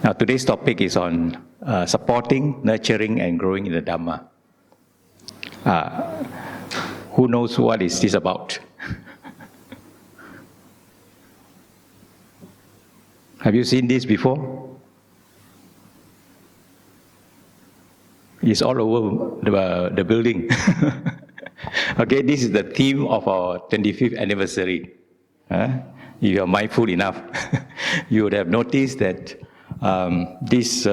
Now today's topic is on supporting, nurturing and growing in the Dhamma. Who knows what is this about? Have you seen this before? It's all over the building. Okay, this is the theme of our 25th anniversary. If you are mindful enough, you would have noticed that this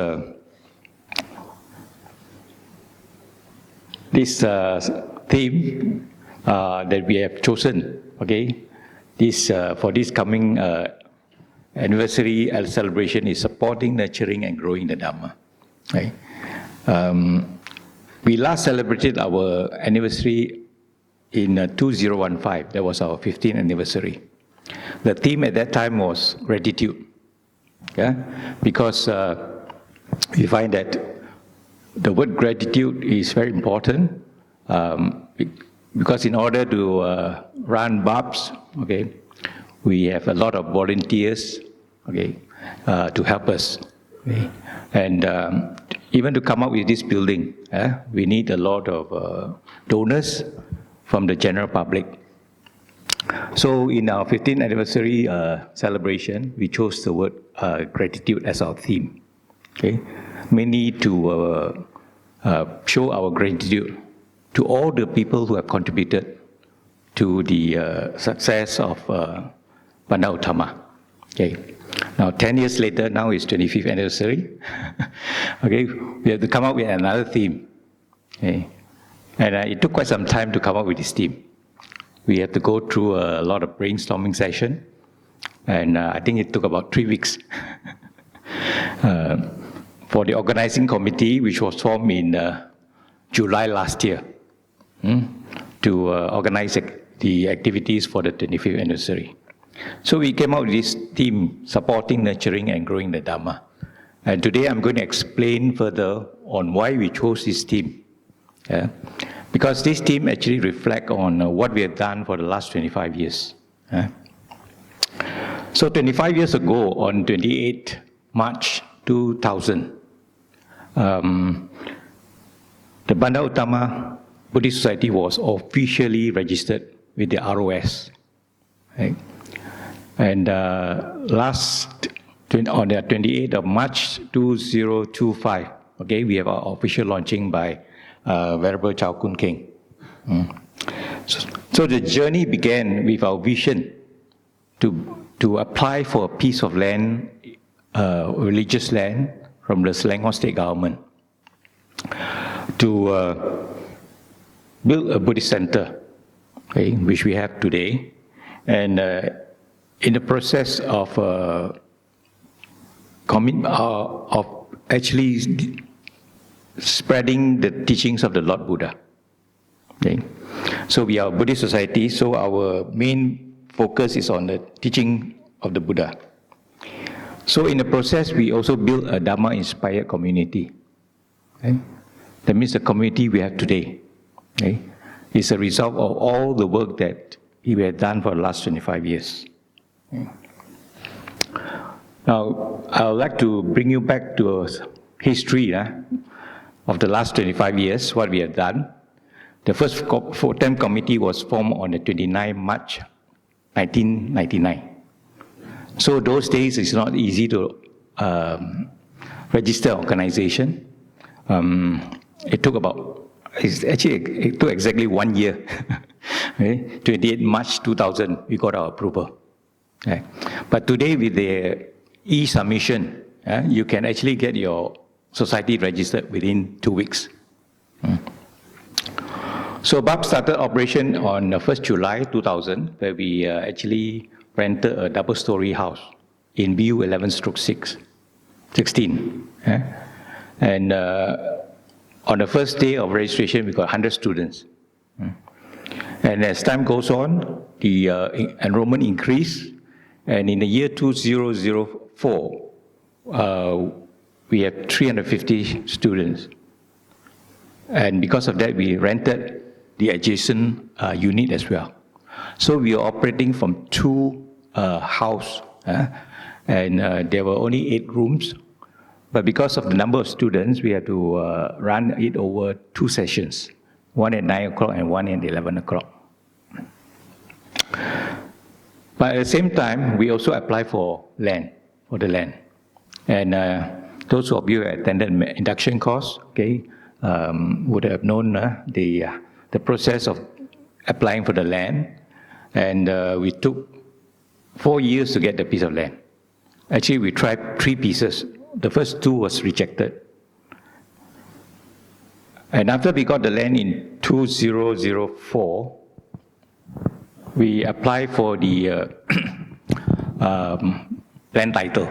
theme that we have chosen, okay, for this coming anniversary celebration is supporting, nurturing, and growing the Dhamma. Right? We last celebrated our anniversary in 2015. That was our 15th anniversary. The theme at that time was gratitude. Yeah? Because we find that the word gratitude is very important because in order to run BAPs, okay, we have a lot of volunteers, okay, to help us. Okay? And even to come up with this building, we need a lot of donors from the general public. So in our 15th anniversary celebration, we chose the word gratitude as our theme. Okay? Mainly to show our gratitude to all the people who have contributed to the success of Bandar Uttama. Okay. Now 10 years later, now it's 25th anniversary. Okay, we have to come up with another theme. Okay. And it took quite some time to come up with this theme. We had to go through a lot of brainstorming session, and I think it took about 3 weeks for the organizing committee, which was formed in July last year, to organize the activities for the 25th anniversary. So we came out with this theme, supporting, nurturing, and growing the Dhamma. And today I'm going to explain further on why we chose this theme. Yeah? Because this theme actually reflects on what we have done for the last 25 years. Yeah? So 25 years ago, on 28 March 2000, the Bandar Uttama Buddhist Society was officially registered with the ROS. Right? And on the 28th of March 2025, okay, we have our official launching by Venerable Chao Kun King. So the journey began with our vision to apply for a piece of land, religious land, from the Selangor state government to build a Buddhist center, okay, which we have today. And in the process of actually spreading the teachings of the Lord Buddha. Okay? So we are a Buddhist society, so our main focus is on the teaching of the Buddha. So in the process, we also built a Dhamma-inspired community. Okay? That means the community we have today, okay, is a result of all the work that we have done for the last 25 years. Okay. Now, I would like to bring you back to history of the last 25 years, what we have done. The first Four-Term Committee was formed on the 29th March 1999. So those days, it's not easy to register organization. It took exactly 1 year. Okay? 28 March 2000, we got our approval. Okay? But today with the e-submission, you can actually get your society registered within 2 weeks. So BAP started operation on 1st July 2000, where we actually rented a double-story house in BU 11/16. And on the first day of registration, we got 100 students. And as time goes on, the enrollment increased. And in the year 2004, we have 350 students. And because of that, we rented the adjacent unit as well. So we are operating from 2 houses, and there were only 8 rooms. But because of the number of students, we have to run it over 2 sessions, one at 9 o'clock and one at 11 o'clock. But at the same time, we also apply for the land. And those of you who attended induction course, okay, would have known the process of applying for the land. And we took 4 years to get the piece of land. Actually, we tried 3 pieces. The first 2 was rejected. And after we got the land in 2004, we applied for the land title.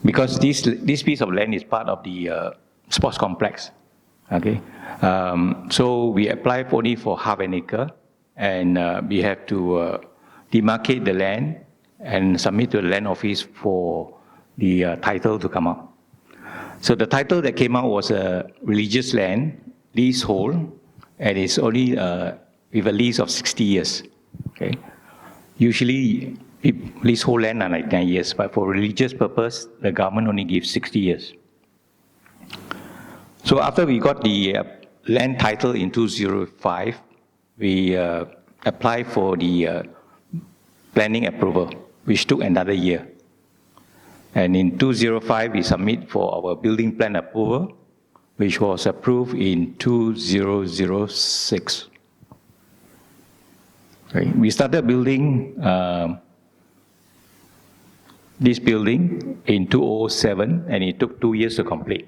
Because this piece of land is part of the sports complex. Okay, so we applied only for half an acre, and we have to demarcate the land and submit to the land office for the title to come out. So the title that came out was a religious land, leasehold, and it's only with a lease of 60 years. Okay, usually leasehold land are like 9 years, but for religious purpose, the government only gives 60 years. So after we got the land title in 2005, we applied for the planning approval, which took another year. And in 2005, we submit for our building plan approval, which was approved in 2006. Okay. We started building this building in 2007, and it took 2 years to complete.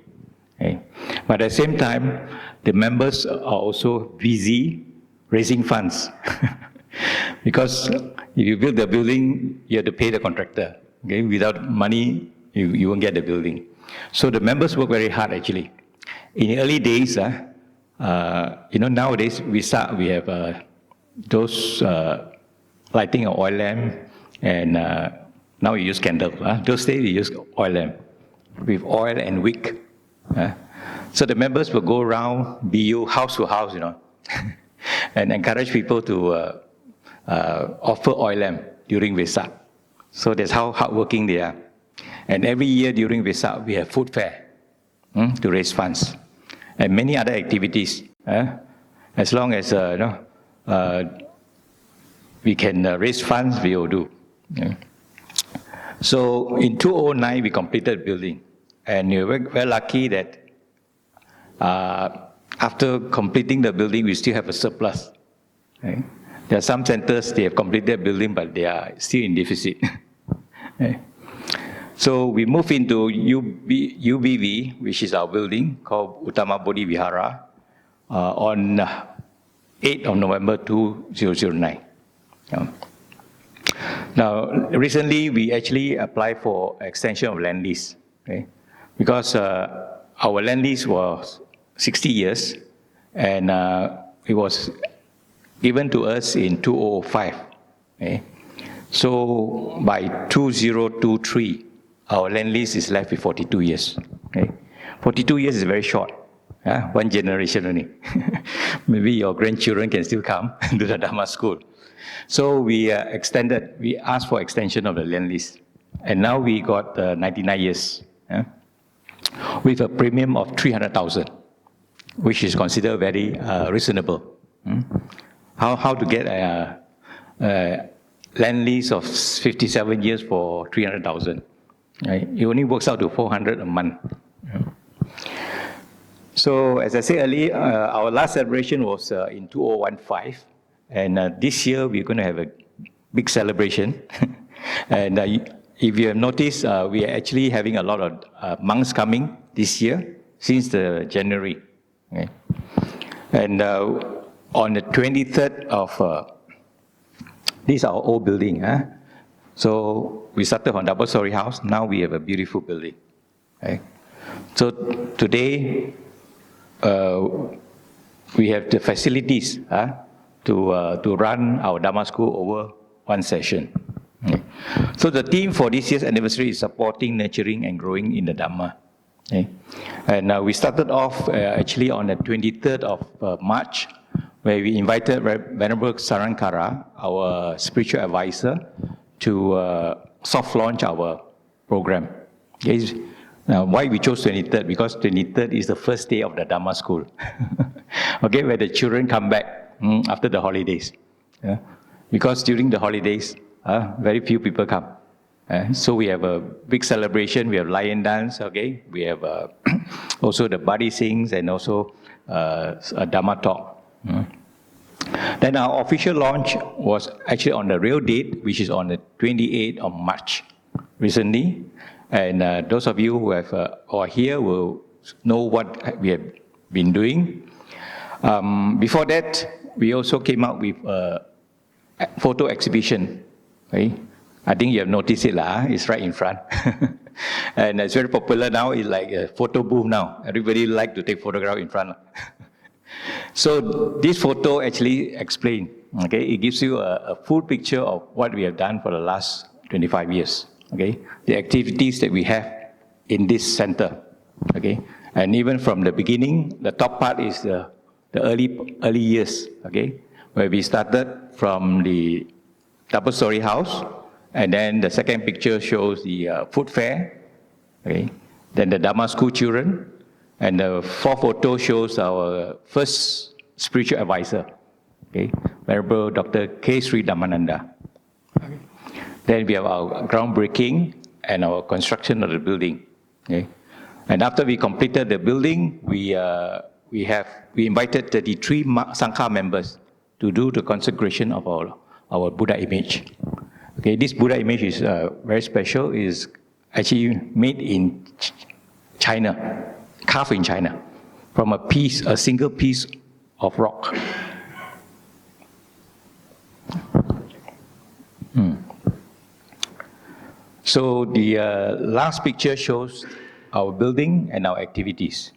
Okay. But at the same time, the members are also busy raising funds. Because if you build the building, you have to pay the contractor. Okay? Without money, you won't get the building. So the members work very hard actually. In the early days, nowadays we have those lighting of oil lamp, and now we use candle. Those days we use oil lamp with oil and wick. So the members will go around BU house to house, and encourage people to offer oil lamp during Vesak. So that's how hardworking they are. And every year during Vesak, we have food fair to raise funds, and many other activities. As long as we can raise funds, we will do. So in 2009, we completed the building, and we were very lucky that after completing the building, we still have a surplus. Okay? There are some centers, they have completed their building, but they are still in deficit. Okay? So we moved into UBV, which is our building called Uttama Bodhi Vihara, on 8th of November 2009. Now, recently we actually applied for extension of land lease, okay? Because our land lease was 60 years, and it was given to us in 2005. Okay? So by 2023, our land lease is left with 42 years. Okay? 42 years is very short. One generation only. Maybe your grandchildren can still come to the Dhamma school. So we asked for extension of the land lease. And now we got 99 years, with a premium of 300,000, which is considered very reasonable. How to get a land lease of 57 years for 300,000? Right? It only works out to 400 a month. So as I said earlier, our last celebration was in 2015, and this year we're going to have a big celebration. And if you have noticed, we are actually having a lot of monks coming this year since the January. Okay? And on the 23rd of, this is our old building. So we started on double-story house, now we have a beautiful building. Okay? So today, we have the facilities to run our Dhamma school over one session. Okay. So the theme for this year's anniversary is supporting, nurturing, and growing in the Dhamma. Okay. And we started off actually on the 23rd of March, where we invited Venerable Sarankara, our spiritual advisor, to soft launch our program. Okay. Now, why we chose 23rd? Because 23rd is the first day of the Dhamma school. Okay, where the children come back after the holidays. Yeah? Because during the holidays, very few people come. So we have a big celebration. We have lion dance. Okay, we have also the body sings and also a Dhamma talk. Then our official launch was actually on the real date, which is on the 28th of March, recently. And those of you who are here will know what we have been doing. Before that, we also came out with a photo exhibition. Right? I think you have noticed it, it's right in front. And it's very popular now, it's like a photo booth now. Everybody like to take photograph in front. So this photo actually explains, okay? It gives you a full picture of what we have done for the last 25 years, okay? The activities that we have in this center, okay? And even from the beginning, the top part is the early years, okay? Where we started from the double-story house, and then the second picture shows the food fair, okay? Then the Dhamma school children, and the fourth photo shows our first spiritual advisor, okay? Venerable Dr. K. Sri Dhammananda. Okay. Then we have our groundbreaking and our construction of the building, okay? And after we completed the building, we invited 33 Sangha members to do the consecration of our Buddha image. Okay, this Buddha image is very special. It is actually made in China, carved in China, from a single piece of rock. So the last picture shows our building and our activities.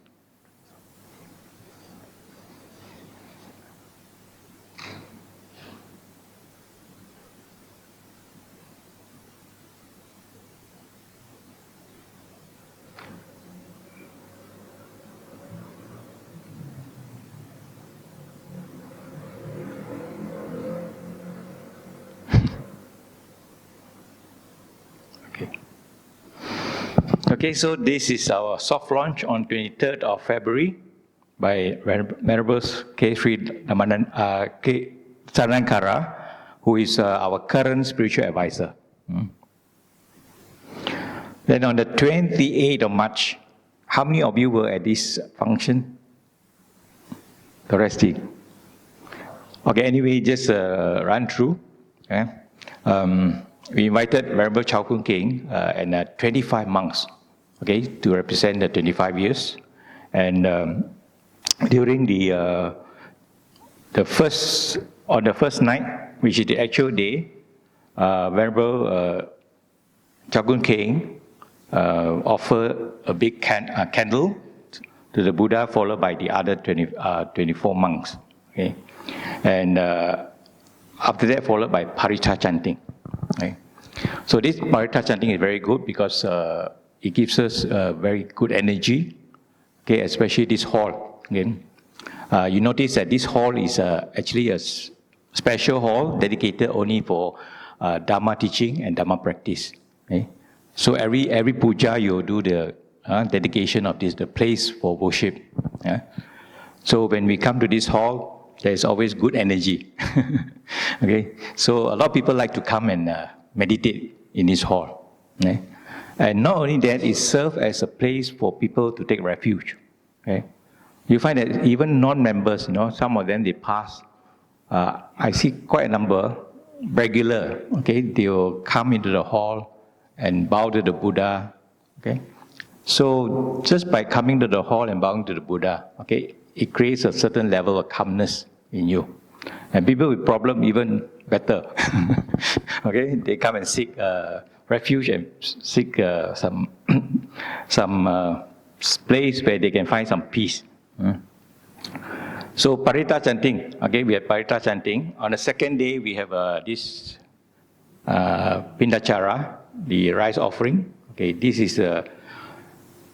Okay, so this is our soft launch on 23rd of February by Venerable K. Sri Sanankara, who is our current spiritual advisor. Then on the 28th of March, how many of you were at this function? The rest did. Okay, anyway, just run through. Okay? We invited Venerable Chao Kun King and 25 monks, okay, to represent the 25 years. And during on the first night, which is the actual day, Venerable Chao Kun King offered a big candle to the Buddha, followed by the other 24 monks. Okay? And after that, followed by parita chanting. Okay? So this parita chanting is very good because it gives us very good energy, okay, especially this hall. Again, you notice that this hall is actually a special hall dedicated only for Dhamma teaching and Dhamma practice. Okay? So every puja you do the dedication of this, the place for worship. Yeah? So when we come to this hall, there is always good energy. Okay, so a lot of people like to come and meditate in this hall. Okay? And not only that, it serves as a place for people to take refuge. Okay? You find that even non-members, some of them they pass. I see quite a number, regular. Okay, they will come into the hall and bow to the Buddha. Okay, so just by coming to the hall and bowing to the Buddha, okay, it creates a certain level of calmness in you. And people with problem even better. Okay, they come and seek refuge and seek some place where they can find some peace. So parita chanting. Okay, we have parita chanting. On the second day, we have this pindachara, the rice offering. Okay, this is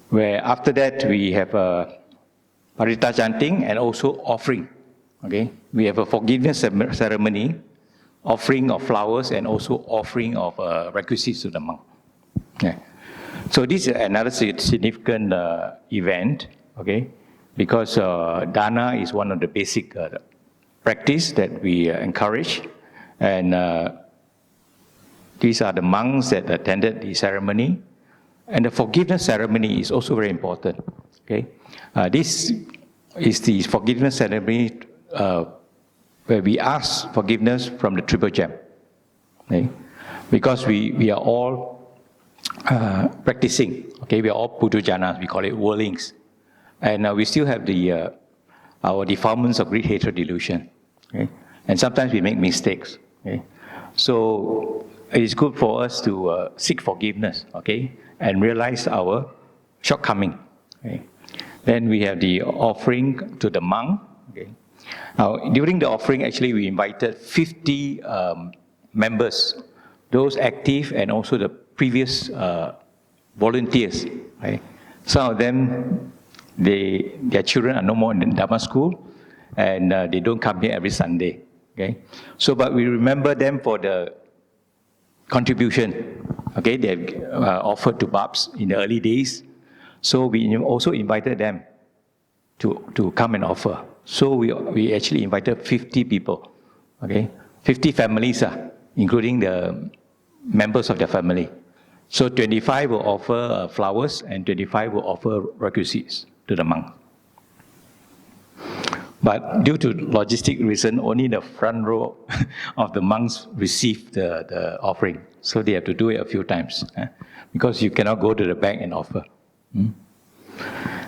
where after that we have parita chanting and also offering. Okay, we have a forgiveness ceremony, offering of flowers and also offering of requisites to the monk. Okay. So this is another significant event, okay? Because dana is one of the basic practice that we encourage, and these are the monks that attended the ceremony, and the forgiveness ceremony is also very important. Okay, this is the forgiveness ceremony where we ask forgiveness from the triple gem. Okay, because we are all practicing. Okay, we are all putujanas. We call it worldlings. And we still have the our defilements of greed, hatred, delusion, okay? And sometimes we make mistakes. Okay? So it is good for us to seek forgiveness, okay, and realize our shortcoming. Okay? Then we have the offering to the monk. Okay? Now, during the offering, actually, we invited 50 members, those active and also the previous volunteers. Okay? Some of them, their children are no more in the Dhamma school, and they don't come here every Sunday. Okay, so but we remember them for the contribution. Okay, they have offered to Babs in the early days, so we also invited them to come and offer. So we actually invited 50 people. Okay, 50 families, including the members of their family. So 25 will offer flowers, and 25 will offer requisites to the monk. But due to logistic reason, only the front row of the monks receive the offering. So they have to do it a few times, because you cannot go to the back and offer.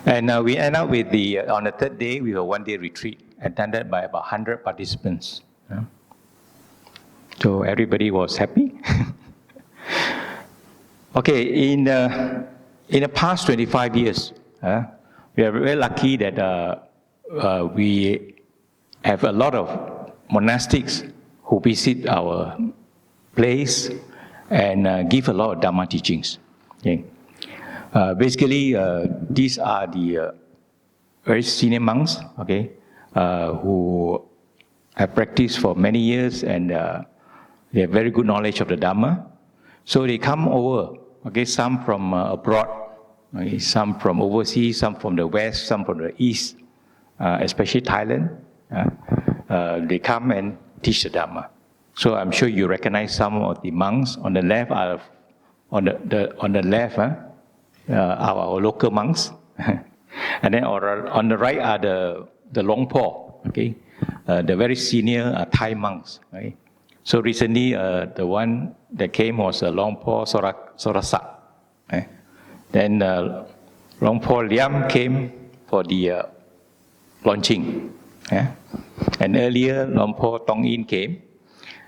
And we end up with on the third day, we have a one-day retreat attended by about 100 participants. So everybody was happy. Okay, in the past 25 years, we are very lucky that we have a lot of monastics who visit our place and give a lot of Dhamma teachings. Okay. Basically, these are the very senior monks, okay, who have practiced for many years, and they have very good knowledge of the Dhamma. So they come over, okay, some from abroad, okay, some from overseas, some from the west, some from the east, especially Thailand. They come and teach the Dhamma. So I'm sure you recognize some of the monks on the left are on the left our local monks, and then on the right are the Longpo, okay, the very senior Thai monks. Okay? So recently, the one that came was Longpo Sorasak. Okay? Then Longpo Liam came for the launching. Yeah? And earlier, Longpo Tong In came.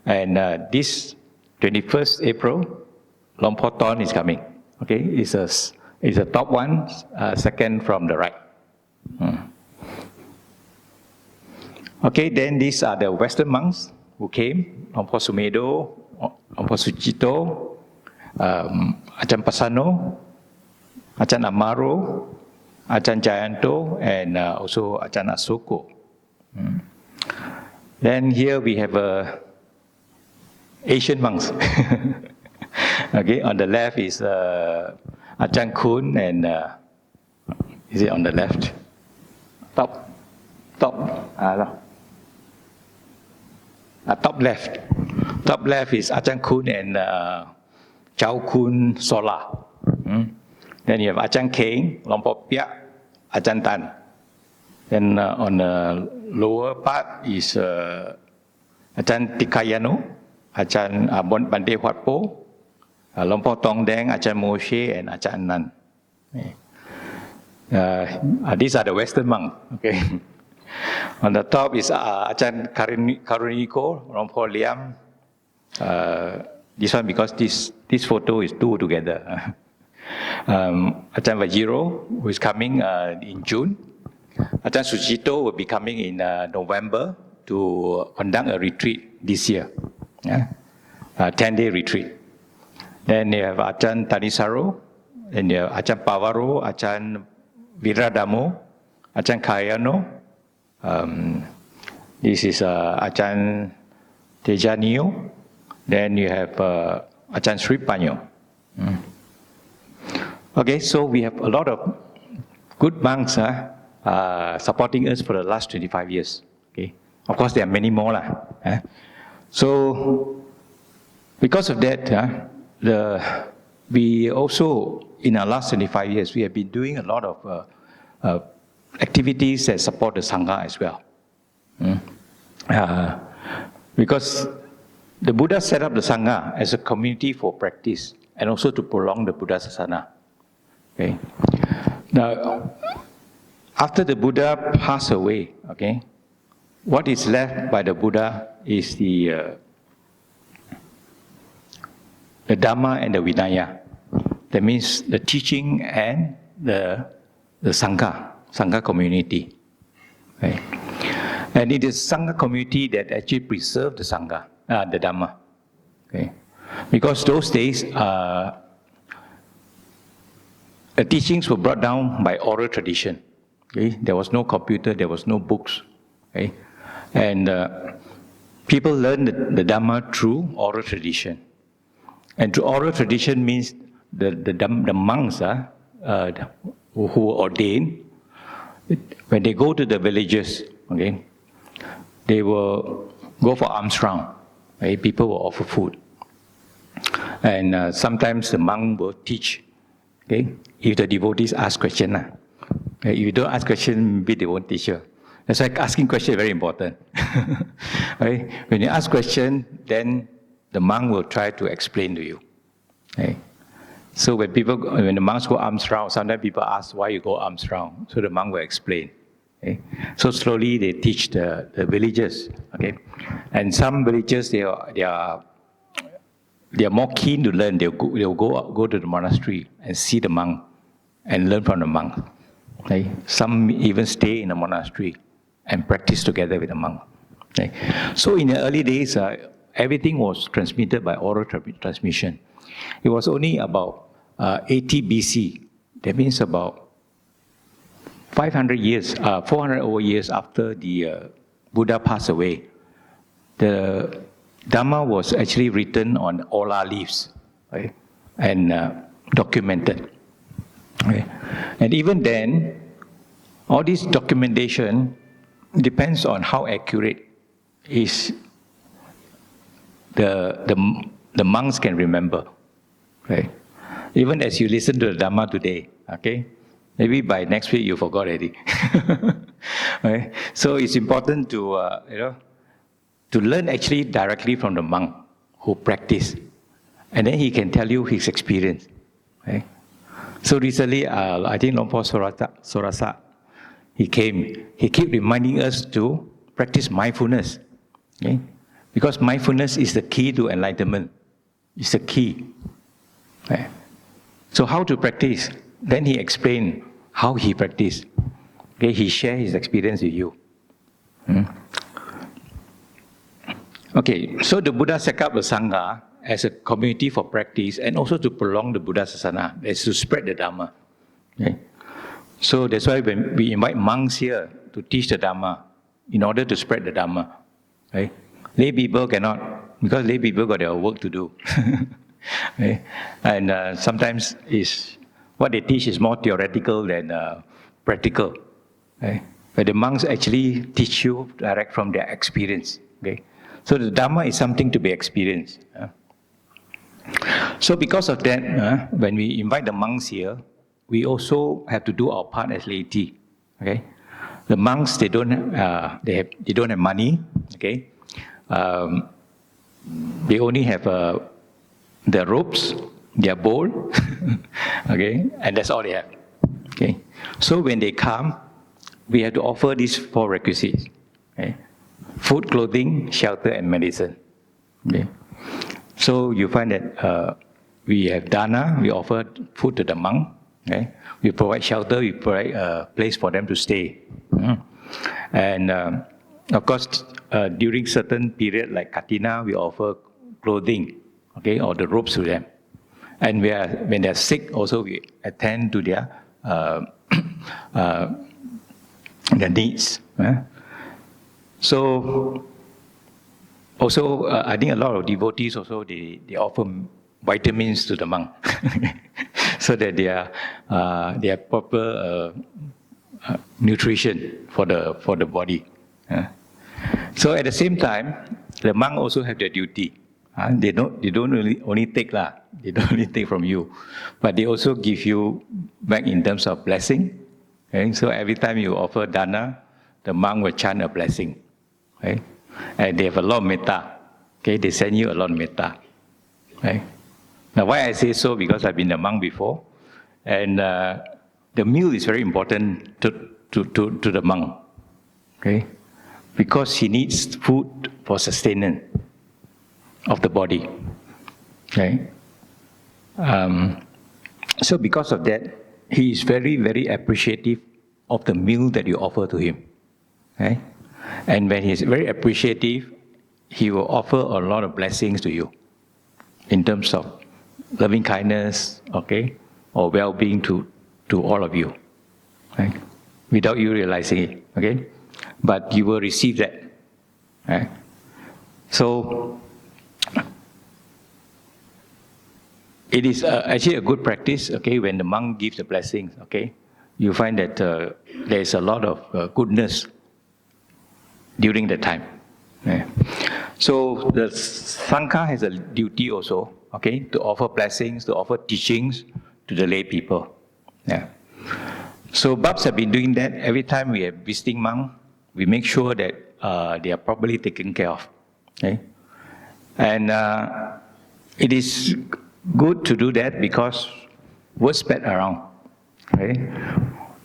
And this 21st April, Longpo Ton is coming. Okay, it's a top one, second from the right. Okay, then these are the Western monks who came: Longpo Sumedo, Longpo Sucito, Ajahn Pasano, Ajahn Amaro, Ajahn Jayanto, and also Ajahn Asoko. Then here we have Asian monks. Okay, on the left is Ajahn Kun, and is it on the left? Top left. Top left is Ajahn Kun and Chow Kun Sola. Then you have Ajahn Keng, Longpo Piak, Ajahn Tan. Then on the lower part is Ajahn Tikayano, Ajahn Bande Huat Po, Longpo Tong Deng, Ajahn Moshe, and Ajahn Nan. These are the Western monks. Okay. On the top is Ajahn Karuniko, Longpo Liam. This one because this photo is two together. Ajahn Vajiro, who is coming in June. Ajahn Sucito will be coming in November to conduct a retreat this year. 10-day retreat. Then you have Ajahn Tanisaro, then you have Ajahn Pavaro, Ajahn Viradamo, Ajahn Kayano. This is Ajahn Tejanio. Then you have Ajahn Sri Panyo. Okay, so we have a lot of good monks supporting us for the last 25 years. Okay, of course there are many more lah. So because of that, we also in our last 25 years we have been doing a lot of activities that support the Sangha as well. Because the Buddha set up the Sangha as a community for practice and also to prolong the Buddha Sasana. Okay. Now, after the Buddha passed away, okay, what is left by the Buddha is the Dhamma and the Vinaya. That means the teaching and the Sangha community. Okay. And it is Sangha community that actually preserved the Sangha, the Dhamma. Okay. Because those days, the teachings were brought down by oral tradition. Okay. There was no computer, there was no books. Okay. And people learned the Dhamma through oral tradition. And through oral tradition means the monks who were ordained, when they go to the villages, okay, they will go for alms round. Okay? People will offer food. And sometimes the monk will teach. Okay? If the devotees ask questions. Okay? If you don't ask questions, maybe they won't teach you. That's why asking questions is very important. Okay? When you ask questions, then the monk will try to explain to you. Okay? So when the monks go alms round, sometimes people ask why you go alms round. So the monk will explain. Okay? So slowly they teach the villagers. Okay? And some villagers they are more keen to learn. They'll go to the monastery and see the monk and learn from the monk. Okay? Some even stay in the monastery and practice together with the monk. Okay? So in the early days, everything was transmitted by oral transmission. It was only about 80 BC. That means about 500 years, 400 over years after the Buddha passed away. The Dhamma was actually written on ola leaves, right? And documented. Okay? And even then, all this documentation depends on how accurate is the monks can remember. Okay? Even as you listen to the Dhamma today, okay, maybe by next week you forgot already. Okay? So it's important to to learn actually directly from the monk who practice, and then he can tell you his experience. Okay? So recently, I think Lompo Sorasa, he came. He kept reminding us to practice mindfulness, okay? Because mindfulness is the key to enlightenment. It's the key. Okay? So how to practice? Then he explained how he practiced. Okay? He shared his experience with you. Okay, so the Buddha set up the Sangha as a community for practice and also to prolong the Buddha Sasana, that's to spread the Dhamma. Okay? So that's why when we invite monks here to teach the Dhamma, in order to spread the Dhamma. Okay? Lay people cannot, because lay people got their work to do. Okay? And sometimes what they teach is more theoretical than practical. Okay? But the monks actually teach you direct from their experience. Okay? So the Dhamma is something to be experienced. So because of that, when we invite the monks here, we also have to do our part as laity. Okay? The monks, they don't have money. Okay? They only have their robes, their bowl, okay, and that's all they have. Okay, so when they come, we have to offer these 4 requisites: okay? Food, clothing, shelter, and medicine. Okay, so you find that we have dana. We offer food to the monk. Okay, we provide shelter. We provide a place for them to stay, and of course, during certain period like Katina, we offer clothing, okay, or the robes to them. And when they're sick, also we attend to their needs. So, also, I think a lot of devotees also, they offer vitamins to the monk. so that they are proper nutrition for the body. So at the same time, the monk also have their duty. They don't only take lah. They don't only take from you, but they also give you back in terms of blessing. Okay? So every time you offer dana, the monk will chant a blessing. Okay? And they have a lot of metta. Okay? They send you a lot of metta. Okay? Now why I say so, because I've been a monk before, and the meal is very important to the monk. Okay? Because he needs food for sustenance of the body. Okay? So because of that, he is very, very appreciative of the meal that you offer to him. Okay? And when he is very appreciative, he will offer a lot of blessings to you in terms of loving kindness, okay, or well-being to all of you, okay? Without you realizing it, okay? But you will receive that. Okay? So it is actually a good practice, okay, when the monk gives the blessings, okay? You find that there is a lot of goodness during the time. Yeah. So the Sangha has a duty also, okay, to offer blessings, to offer teachings to the lay people. Yeah. So Babs have been doing that. Every time we are visiting monk, we make sure that they are properly taken care of. Okay? And it is good to do that because word spread around. Okay?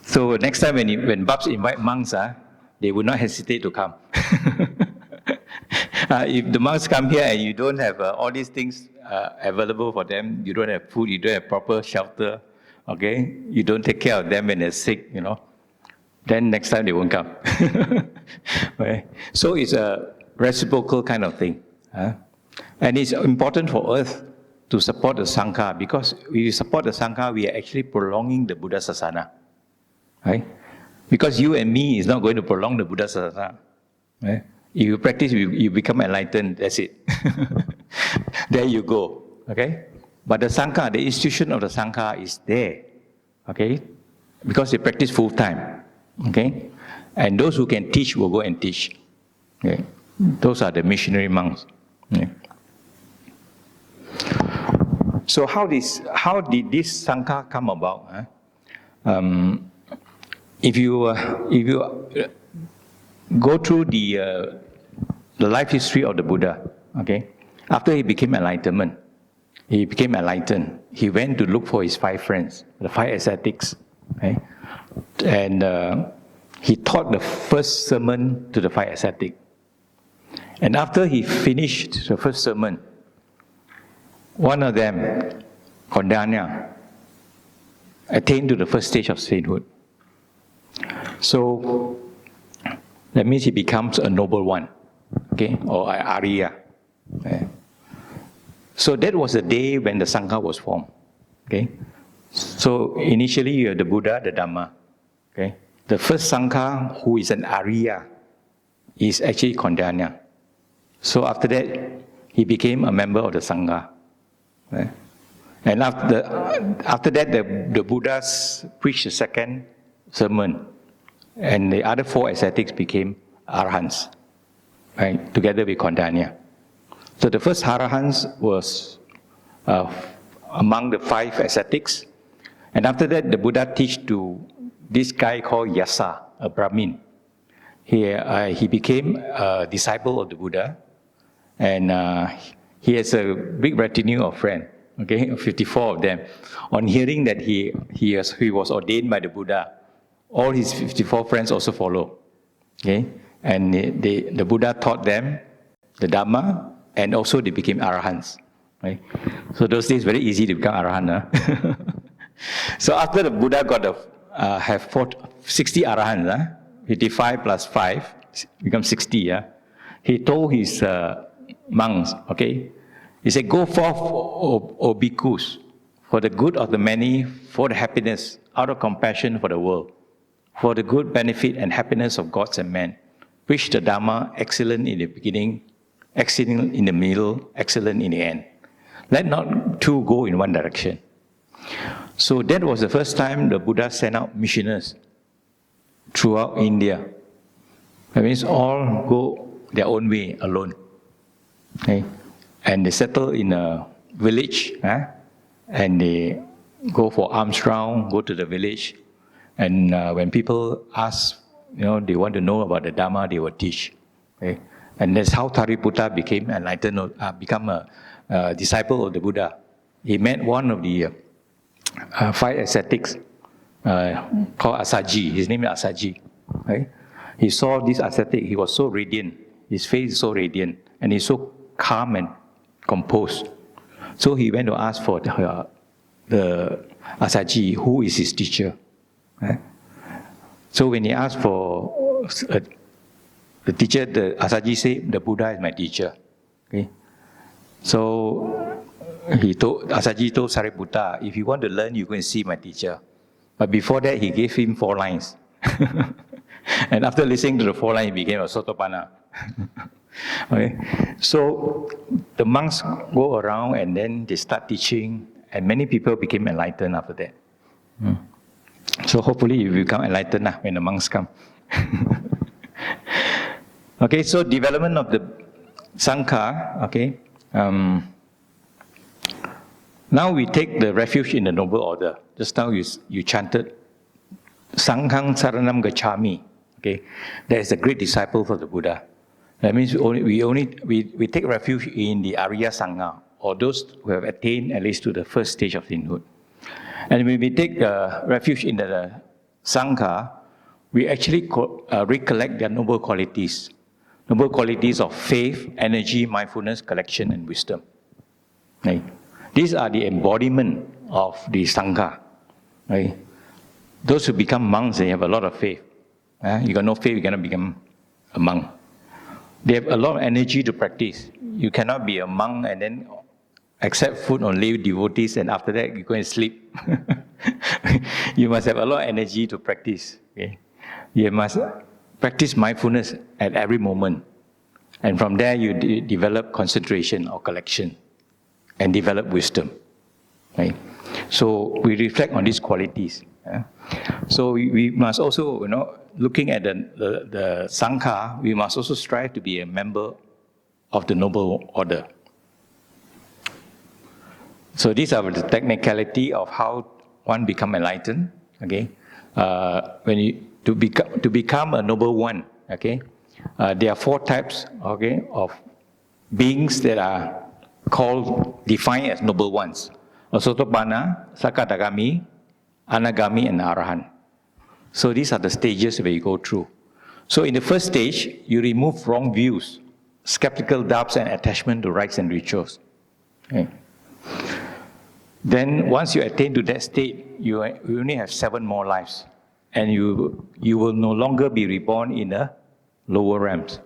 So next time when Babs invite monks, they will not hesitate to come. If the monks come here and you don't have all these things available for them, you don't have food, you don't have proper shelter, okay? You don't take care of them when they're sick, you know, then next time they won't come. Okay? So it's a reciprocal kind of thing. And it's important for us to support the Sangha, because if we support the Sangha, we are actually prolonging the Buddha Sasana. Right? Because you and me is not going to prolong the Buddha Sasana. Right? If you practice, you become enlightened, that's it. There you go. Okay? But the Sangha, the institution of the Sangha is there. Okay? Because they practice full time. Okay? And those who can teach will go and teach. Okay? Those are the missionary monks. Okay? So how did this Sangha come about? If you go through the life history of the Buddha, okay, after he became enlightened, he went to look for his 5 friends, the 5 ascetics, okay? And he taught the first sermon to the 5 ascetics. And after he finished the first sermon, one of them, Kondanya, attained to the first stage of sainthood. So that means he becomes a noble one, okay, or an Arya. Okay. So that was the day when the Sangha was formed. Okay. So initially you have the Buddha, the Dhamma. Okay. The first Sangha who is an Arya is actually Kondanya. So after that, he became a member of the Sangha. Okay. And after that, the Buddhas preached the second sermon, and the other 4 ascetics became Arahants, right, together with Kondanya. So the first Arahants was among the 5 ascetics, and after that, the Buddha teach to this guy called Yasa, a Brahmin. He became a disciple of the Buddha, and he has a big retinue of friends. Okay, 54 of them. On hearing that he was ordained by the Buddha, all his 54 friends also follow. Okay, and the Buddha taught them the Dhamma, and also they became Arahants. Right? So those days very easy to become Arahant. So after the Buddha have 60 Arahants, 55 plus 5 become 60. He told his monks, okay. He said, "Go forth, O bhikkhus, for the good of the many, for the happiness, out of compassion for the world, for the good benefit and happiness of gods and men. Preach the Dhamma, excellent in the beginning, excellent in the middle, excellent in the end. Let not two go in one direction." So that was the first time the Buddha sent out missionaries throughout India. That means all go their own way alone. Okay? And they settle in a village, and they go for alms round, go to the village, and when people ask, they want to know about the Dhamma, they will teach. Okay? And that's how Sariputta became enlightened, become a disciple of the Buddha. He met one of the 5 ascetics called Asaji. His name is Asaji. Right? He saw this ascetic, he was so radiant, his face is so radiant, and he's so calm and composed. So he went to ask for the Asaji, who is his teacher. Right? So when he asked for the teacher, the Asaji said, the Buddha is my teacher. Okay? So Asaji told Sariputta, if you want to learn, you go and see my teacher. But before that, he gave him 4 lines. And after listening to the 4 lines, he became a Sotapanna. Okay? So the monks go around and then they start teaching, and many people became enlightened after that. So hopefully you become enlightened when the monks come. Okay, so development of the Sangha, okay. Now we take the refuge in the noble order. Just now you chanted Sanghang Saranam Gacchami. Okay, that is the great disciple for the Buddha. That means we take refuge in the Arya Sangha, or those who have attained at least to the first stage of sainthood. And when we take refuge in the Sangha, we actually recollect their noble qualities of faith, energy, mindfulness, collection, and wisdom. Right? These are the embodiment of the Sangha. Right? Those who become monks, they have a lot of faith. You got no faith, you cannot become a monk. They have a lot of energy to practice. You cannot be a monk and then accept food on lay devotees, and after that you go and sleep. You must have a lot of energy to practice. Okay? You must practice mindfulness at every moment. And from there you develop concentration or collection and develop wisdom. Right? So we reflect on these qualities. So we must also, looking at the Sangha, we must also strive to be a member of the noble order. So these are the technicality of how one become enlightened. Okay, to become a noble one. Okay, there are 4 types. Okay, of beings that are defined as noble ones: Sotapanna, Sakadagami, Anagami, and Arahant. So these are the stages where you go through. So in the first stage, you remove wrong views, skeptical doubts, and attachment to rites and rituals. Okay. Then once you attain to that state, you only have 7 more lives. And you will no longer be reborn in the lower realms.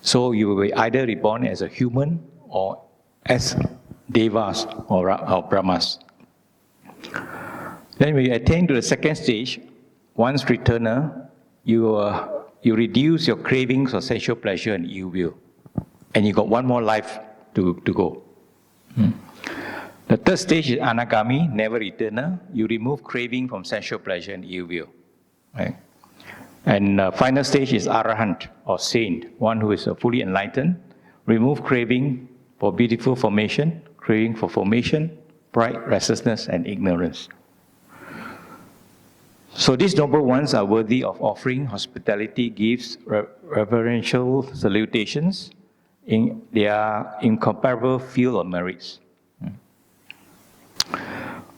So you will be either reborn as a human or as devas or brahmas. Then when you attain to the second stage, once returner, you reduce your cravings for sensual pleasure and ill will. And you got 1 more life to go. The third stage is anagami, never returner. You remove craving from sensual pleasure and ill will. Right? And final stage is arahant, or saint, one who is fully enlightened. Remove craving for beautiful formation, craving for formation, pride, restlessness, and ignorance. So these noble ones are worthy of offering hospitality, gifts, reverential salutations in their incomparable field of merits.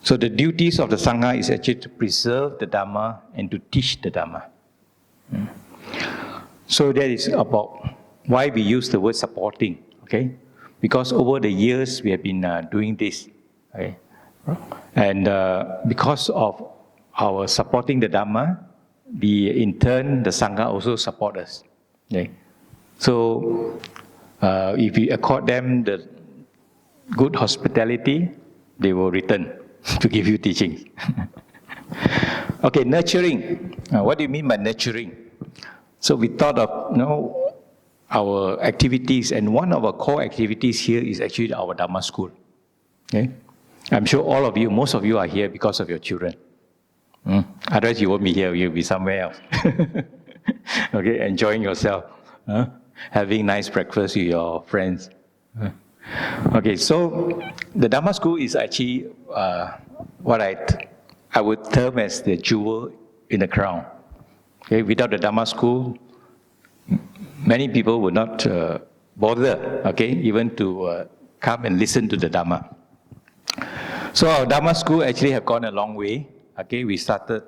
So the duties of the Sangha is actually to preserve the Dhamma and to teach the Dhamma. So that is about why we use the word supporting. Okay, because over the years we have been doing this. Okay? And because of our supporting the Dhamma, in turn the Sangha also support us. Okay? So if we accord them the good hospitality, they will return to give you teachings. Okay, nurturing. What do you mean by nurturing? So we thought of our activities, and one of our core activities here is actually our Dhamma school. Okay? I'm sure all of you, most of you are here because of your children. Otherwise you won't be here, you'll be somewhere else. Okay, enjoying yourself. Having nice breakfast with your friends. Okay, so the Dhamma school is actually what I would term as the jewel in the crown. Okay, without the Dhamma school, many people would not bother, okay, even to come and listen to the Dhamma. So our Dhamma school actually have gone a long way. Okay, we started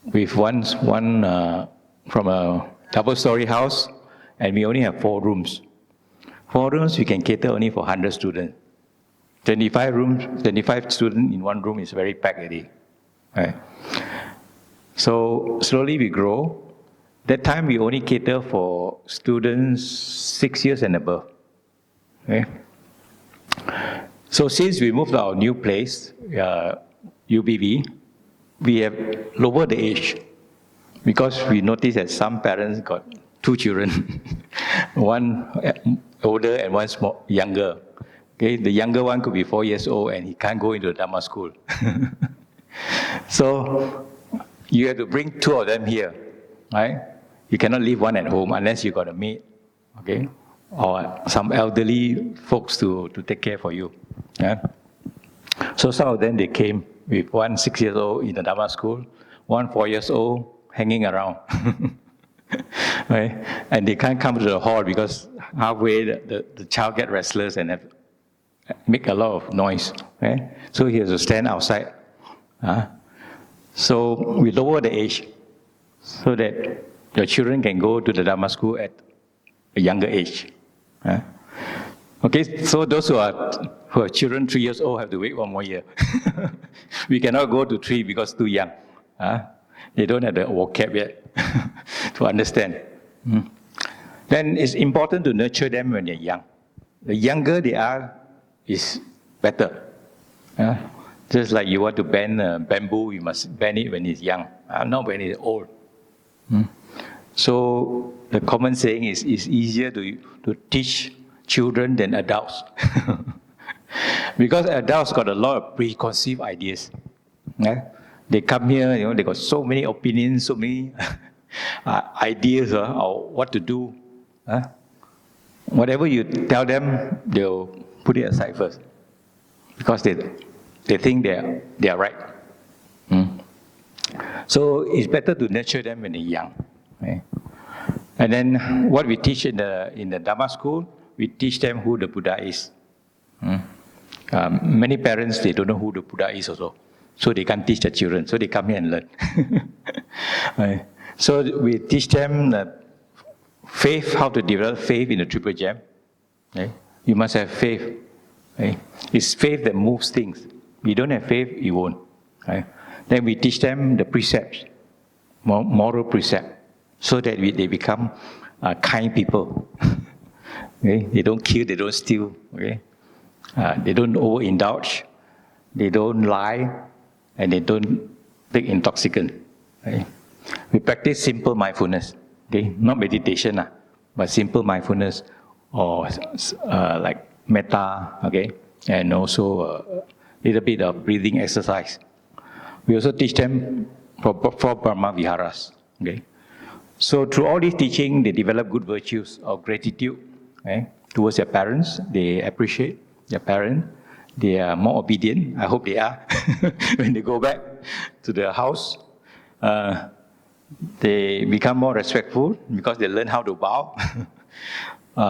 with one from a double-story house, and we only have 4 rooms. 4 rooms, we can cater only for 100 students. 25 students in one room is very packed already. Right? So slowly we grow. That time we only cater for students 6 years and above. Okay? So since we moved to our new place, UBV, we have lowered the age because we noticed that some parents got 2 children, one older and one younger. Okay, the younger one could be 4 years old and he can't go into the Dhamma school. So you have to bring 2 of them here, right? You cannot leave one at home unless you got a maid, okay, or some elderly folks to take care for you. Yeah? So some of them, they came with one 6 years old in the Dhamma school, one 4 years old hanging around. Right? And they can't come to the hall because halfway the child get restless and make a lot of noise. Right? So he has to stand outside. So we lower the age so that your children can go to the Dhamma school at a younger age. Okay, so those who are children 3 years old have to wait 1 more year. We cannot go to 3 because too young. They don't have the vocab yet to understand. Then it's important to nurture them when they're young. The younger they are, is better. Just like you want to bend bamboo, you must bend it when it's young, not when it's old. So the common saying is it's easier to teach children than adults. Because adults got a lot of preconceived ideas. They come here, they got so many opinions, so many ideas of what to do. Whatever you tell them, they'll put it aside first. Because they think they are right. So it's better to nurture them when they're young. Okay? And then what we teach in the Dhamma school, we teach them who the Buddha is. Many parents, they don't know who the Buddha is also. So they can't teach their children. So they come here and learn. Right? So we teach them faith, how to develop faith in the Triple Gem. Okay? You must have faith. Okay? It's faith that moves things. You don't have faith, you won't. Okay? Then we teach them the precepts, moral precept, so that they become kind people. Okay? They don't kill, they don't steal. Okay? They don't overindulge, they don't lie, and they don't take intoxicant. Okay? We practice simple mindfulness. Okay? Not meditation, but simple mindfulness, or like metta, okay? And also a little bit of breathing exercise. We also teach them for Brahma Viharas. Okay? So through all this teaching, they develop good virtues of gratitude, okay, towards their parents. They appreciate their parents. They are more obedient. I hope they are. When they go back to their house, they become more respectful because they learn how to bow.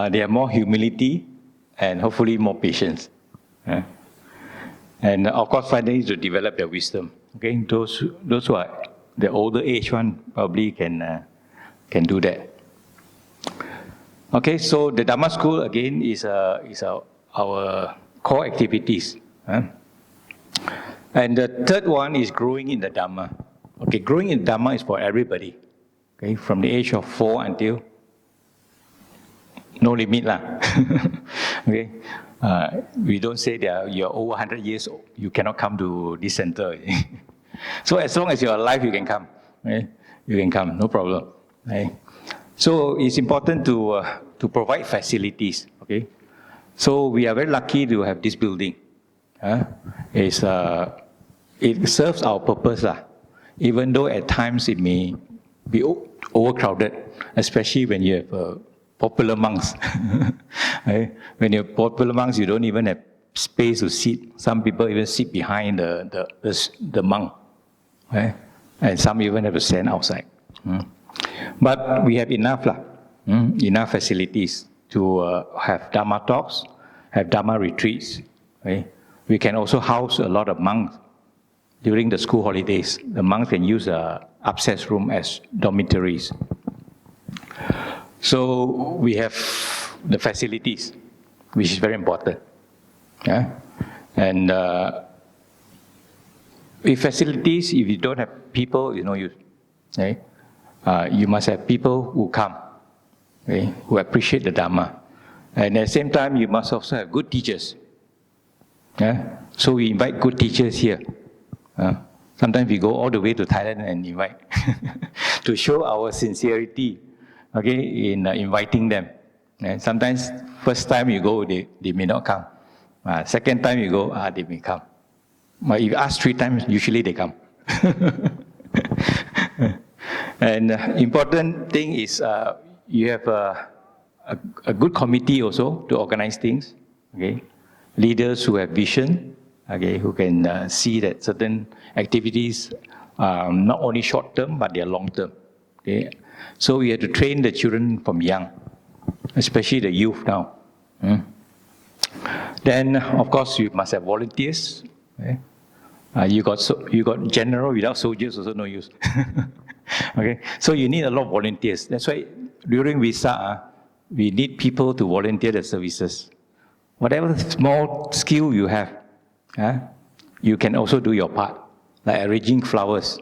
They have more humility and hopefully more patience. And of course, finally, to develop their wisdom. Okay, those who are the older age one probably can do that. Okay, so the Dhamma school again is our core activities. And the third one is growing in the Dhamma. Okay, growing in Dhamma is for everybody. Okay, from the age of 4 until no limit lah. Okay, we don't say that you're over 100 years old, you cannot come to this center. So as long as you're alive, you can come. Okay? You can come, no problem. Okay? So it's important to provide facilities. Okay, so we are very lucky to have this building. it serves our purpose, even though at times it may be overcrowded, especially when you have popular monks. Right? When you have popular monks, you don't even have space to sit. Some people even sit behind the monk, right? And some even have to stand outside. But we have enough facilities to have Dhamma talks, have Dhamma retreats. Right? We can also house a lot of monks during the school holidays. The monks can use the upstairs room as dormitories. So we have the facilities, which is very important. Yeah? And with facilities, if you don't have people, you know, you must have people who come, okay, who appreciate the Dhamma. And at the same time, you must also have good teachers. Yeah? So we invite good teachers here. Sometimes we go all the way to Thailand and invite to show our sincerity, okay, in inviting them. And sometimes first time you go, they may not come. Second time you go, they may come. But if you ask 3 times, usually they come. And important thing is you have a good committee also to organize things. Okay, leaders who have vision. Okay, who can see that certain activities not only short term but they are long term. Okay, so we have to train the children from young, especially the youth now. Then, of course, you must have volunteers. Okay? You got general without soldiers, also no use. Okay, so you need a lot of volunteers. That's why during Visa, we need people to volunteer the services. Whatever small skill you have, you can also do your part, like arranging flowers,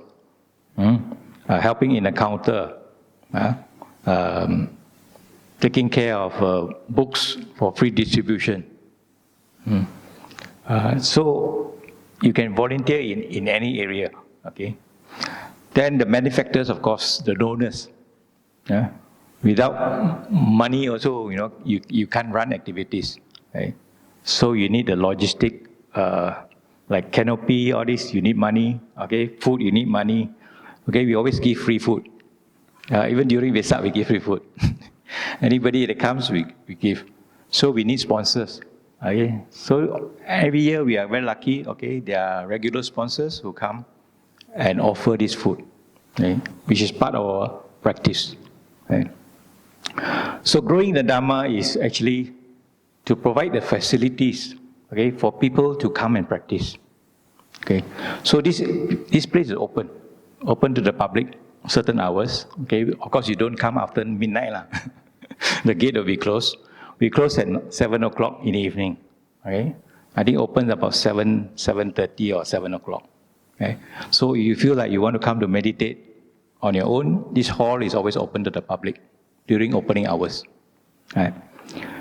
helping in the counter, taking care of books for free distribution. So you can volunteer in any area. Okay. Then the benefactors, of course, the donors. Without money, also, you know, you can't run activities. Right? So you need the logistic. Like canopy, all this, you need money. Okay, food, you need money. Okay, we always give free food. Even during Vesak, we give free food. Anybody that comes, we give. So we need sponsors. Okay, so every year we are very lucky. Okay, there are regular sponsors who come and offer this food, okay, which is part of our practice. Okay. So growing the Dhamma is actually to provide the facilities, okay, for people to come and practice. Okay, so this place is open to the public, certain hours. Okay, of course you don't come after midnight lah. The gate will be closed. We close at 7 o'clock in the evening. Okay, I think opens about 7:30 or 7 o'clock. Okay, so if you feel like you want to come to meditate on your own, this hall is always open to the public during opening hours. Right?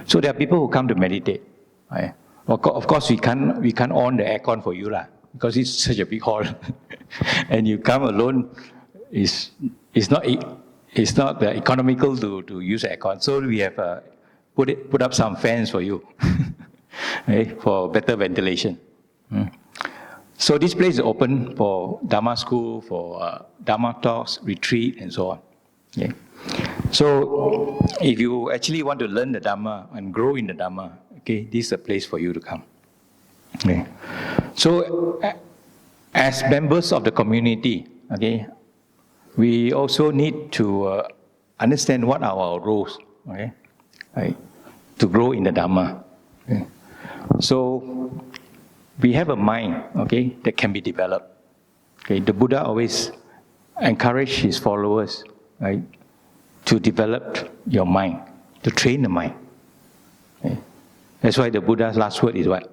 So there are people who come to meditate. Right? Of course, we can't on the aircon for you lah, because it's such a big hall, and you come alone. It's not economical to use aircon. So we have put up some fans for you, right, for better ventilation. So this place is open for Dhamma school, for Dhamma talks, retreat, and so on. Okay. So if you actually want to learn the Dhamma and grow in the Dhamma, okay, this is a place for you to come. Okay. So as members of the community, okay, we also need to understand what are our roles, okay, right, to grow in the Dhamma. Okay. So we have a mind, okay, that can be developed. Okay, the Buddha always encouraged his followers, right, to develop your mind, to train the mind. Okay. That's why the Buddha's last word is what?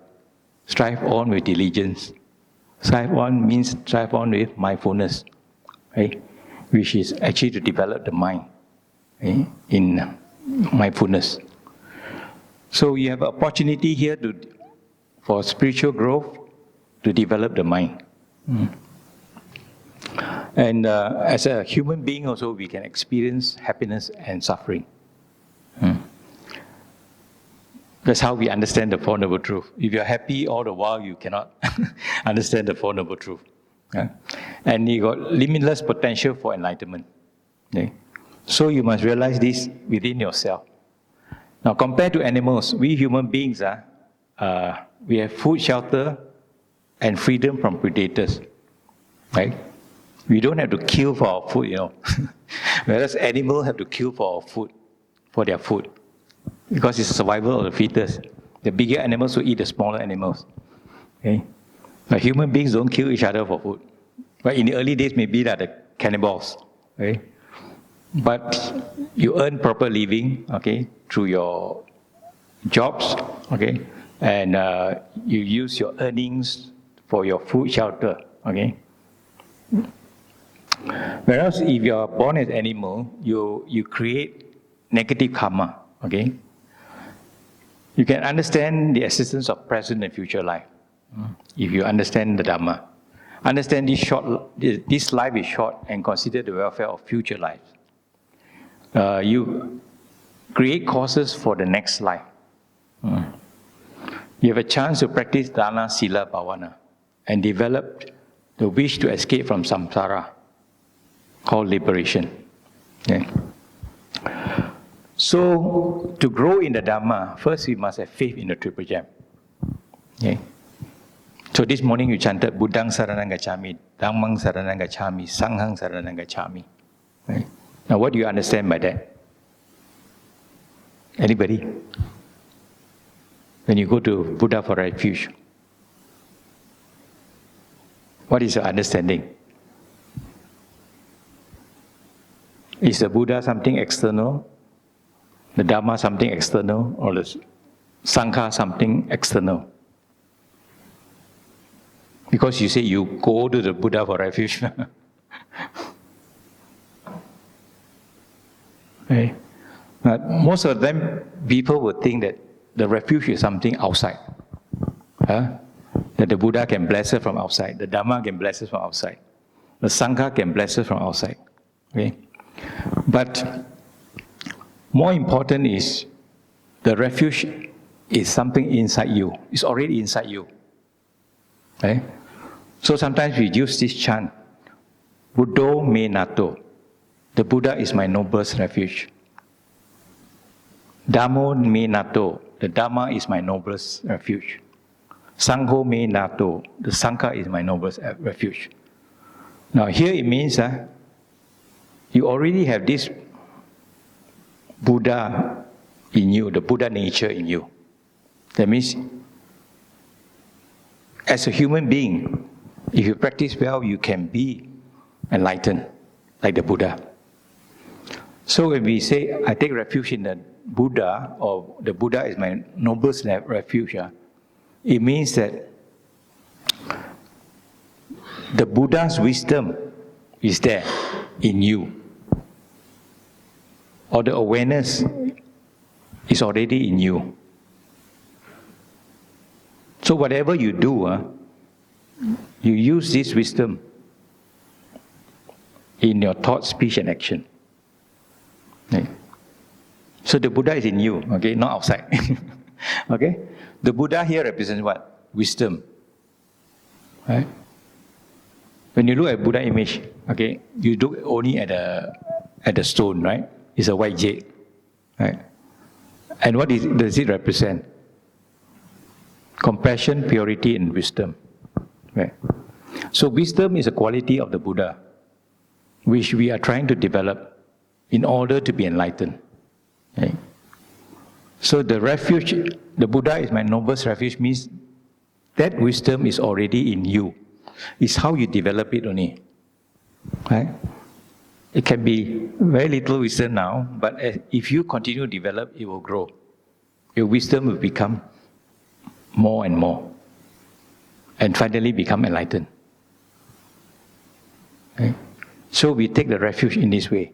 Strive on with diligence. Strive on means strive on with mindfulness, right? Which is actually to develop the mind, okay, in mindfulness. So you have an opportunity here for spiritual growth, to develop the mind. And as a human being also, we can experience happiness and suffering. That's how we understand the Four Noble Truths. If you're happy all the while, you cannot understand the Four Noble Truths. Yeah? And you got limitless potential for enlightenment. Okay? So you must realize this within yourself. Now, compared to animals, we human beings, we have food, shelter, and freedom from predators. Right? We don't have to kill for our food, Whereas animals have to kill for our food, for their food. Because it's survival of the fittest. The bigger animals will eat the smaller animals. Okay? But human beings don't kill each other for food. But in the early days, maybe they're the cannibals. Okay? But you earn proper living, okay, through your jobs, okay, and you use your earnings for your food, shelter, okay. Whereas if you are born as an animal, you create negative karma, okay. You can understand the existence of present and future life if you understand the Dhamma. Understand this life is short and consider the welfare of future lives. You create causes for the next life. You have a chance to practice Dana, Sila, Bhavana and develop the wish to escape from samsara, called liberation. Okay. So, to grow in the Dhamma, first we must have faith in the Triple Gem. Okay. So this morning you chanted Buddhang Saranang Gacchami, Dhammang Saranang Gacchami, Sanghang Saranang Gacchami. Okay. Now what do you understand by that? Anybody? When you go to Buddha for refuge, what is your understanding? Is the Buddha something external? The Dhamma something external? Or the Sangha something external? Because you say you go to the Buddha for refuge. Okay. Most of the time, people would think that the refuge is something outside. That the Buddha can bless us from outside, the Dhamma can bless us from outside, the Sangha can bless us from outside. Okay? But more important is the refuge is something inside you. It's already inside you. Okay? So sometimes we use this chant, Buddho me nato. The Buddha is my noblest refuge. Dhammo me nato. The Dhamma is my noblest refuge. Sangho me nato. The Sangha is my noblest refuge. Now here it means that you already have this Buddha in you, the Buddha nature in you. That means, as a human being, if you practice well, you can be enlightened, like the Buddha. So when we say, I take refuge in the Buddha, or the Buddha is my noblest refuge, it means that the Buddha's wisdom is there in you. Or the awareness is already in you. So whatever you do, you use this wisdom in your thought, speech, and action. Okay? So the Buddha is in you, okay, not outside. Okay? The Buddha here represents what? Wisdom. Right? When you look at Buddha image, okay, you look only at the stone, right? It's a white jade, right? And what does it represent? Compassion, purity, and wisdom. Right? So wisdom is a quality of the Buddha, which we are trying to develop in order to be enlightened. Okay? So the refuge, the Buddha is my noblest refuge, means that wisdom is already in you. It's how you develop it only. Right? It can be very little wisdom now, but if you continue to develop, it will grow. Your wisdom will become more and more, and finally become enlightened. Okay? So we take the refuge in this way.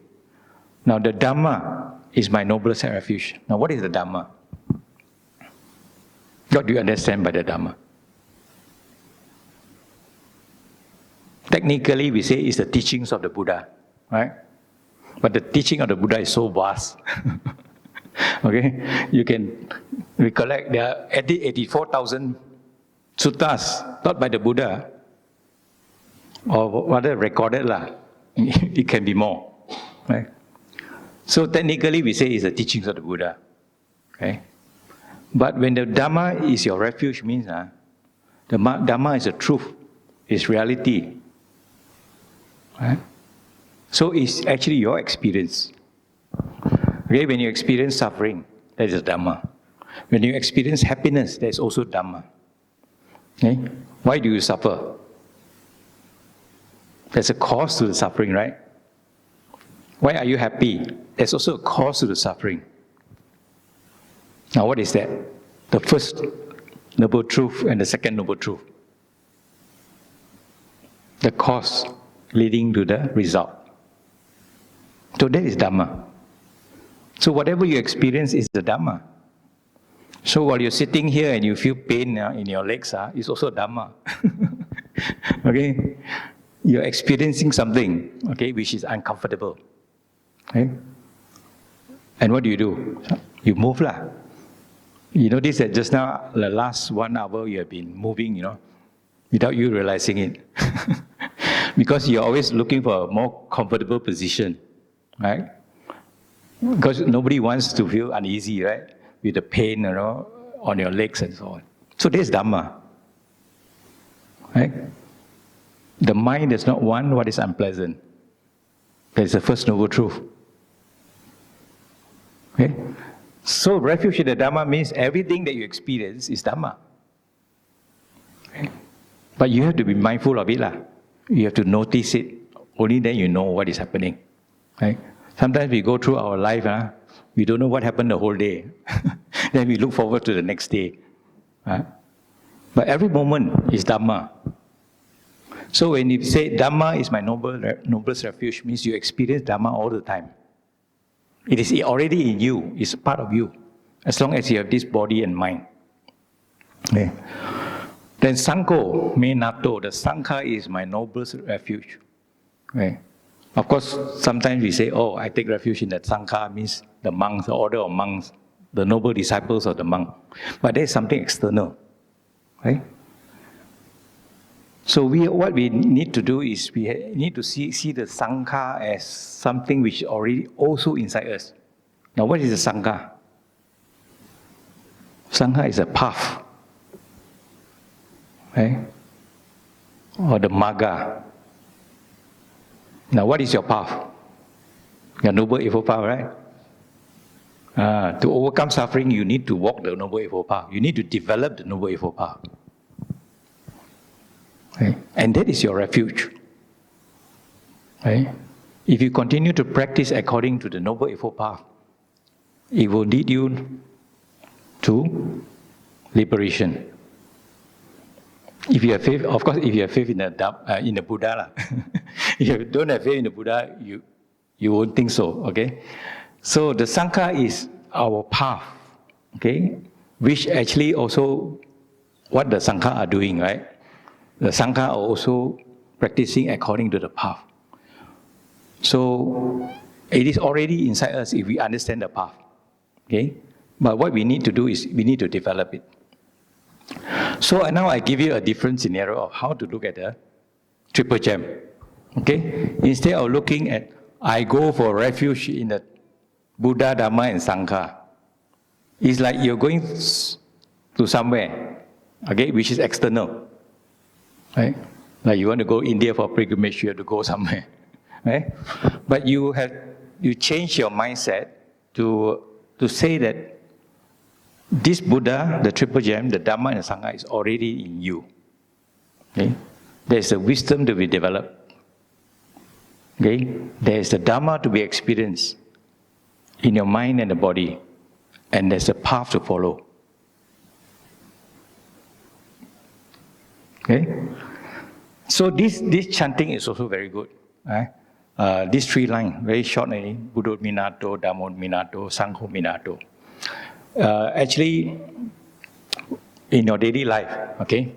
Now the Dhamma is my noblest refuge. Now what is the Dhamma? What do you understand by the Dhamma? Technically we say it's the teachings of the Buddha, right? But the teaching of the Buddha is so vast. Okay? You can recollect, there are 84,000 suttas taught by the Buddha, or rather recorded lah. It can be more, right? So technically we say it's the teachings of the Buddha, okay? But when the Dhamma is your refuge, means the Dhamma is the truth, is reality, right? So it's actually your experience. Okay, when you experience suffering, that is Dhamma. When you experience happiness, that is also Dhamma. Okay? Why do you suffer? There's a cause to the suffering, right? Why are you happy? There's also a cause to the suffering. Now what is that? The first noble truth and the second noble truth. The cause leading to the result. So that is Dhamma. So whatever you experience is the Dhamma. So while you're sitting here and you feel pain in your legs, it's also Dhamma. Okay? You're experiencing something, okay, which is uncomfortable. Okay? And what do? You move lah. You notice that just now, the last 1 hour, you have been moving, without you realizing it. Because you're always looking for a more comfortable position, right? Because nobody wants to feel uneasy, right? With the pain, on your legs and so on. So there's Dhamma, right? The mind does not want what is unpleasant. That's the first noble truth. Okay? So refuge in the Dhamma means everything that you experience is Dhamma. Okay? But you have to be mindful of it lah. You have to notice it. Only then you know what is happening. Right? Sometimes we go through our life, we don't know what happened the whole day. Then we look forward to the next day. But every moment is Dhamma. So when you say Dhamma is my noblest refuge, means you experience Dhamma all the time. It is already in you, it's part of you, as long as you have this body and mind. Okay. Then Sangho me nato, the Sangha is my noblest refuge. Okay. Of course, sometimes we say, I take refuge in the Sangha, means the monks, the order of monks, the noble disciples of the monk. But there's something external. Right? So what we need to do is we need to see the Sangha as something which is already also inside us. Now what is the Sangha? Sangha is a path. Right? Or the Magga. Now what is your path? Your Noble Eightfold Path, right? To overcome suffering, you need to walk the Noble Eightfold Path. You need to develop the Noble Eightfold Path. Okay? And that is your refuge. Okay? If you continue to practice according to the Noble Eightfold Path, it will lead you to liberation. If you have faith, of course, if you have faith in the Buddha, if you don't have faith in the Buddha, you won't think so. Okay, so the Sangha is our path. Okay, which actually also what the Sangha are doing, right? The Sangha are also practicing according to the path. So it is already inside us if we understand the path. Okay, but what we need to do is we need to develop it. So now I give you a different scenario of how to look at the triple gem. Okay? Instead of looking at, I go for refuge in the Buddha, Dhamma and Sangha. It's like you're going to somewhere, okay, which is external. Right? Like you want to go India for pilgrimage, you have to go somewhere. Right? But you change your mindset to say that this Buddha, the triple gem, the Dhamma and the Sangha is already in you. Okay? There's a wisdom to be developed. Okay? There's the Dhamma to be experienced in your mind and the body. And there's a path to follow. Okay? So this chanting is also very good. Right? These 3 lines, very short, Buddho Minato, Dhammo Minato, Sangho Minato. Actually, in your daily life, okay,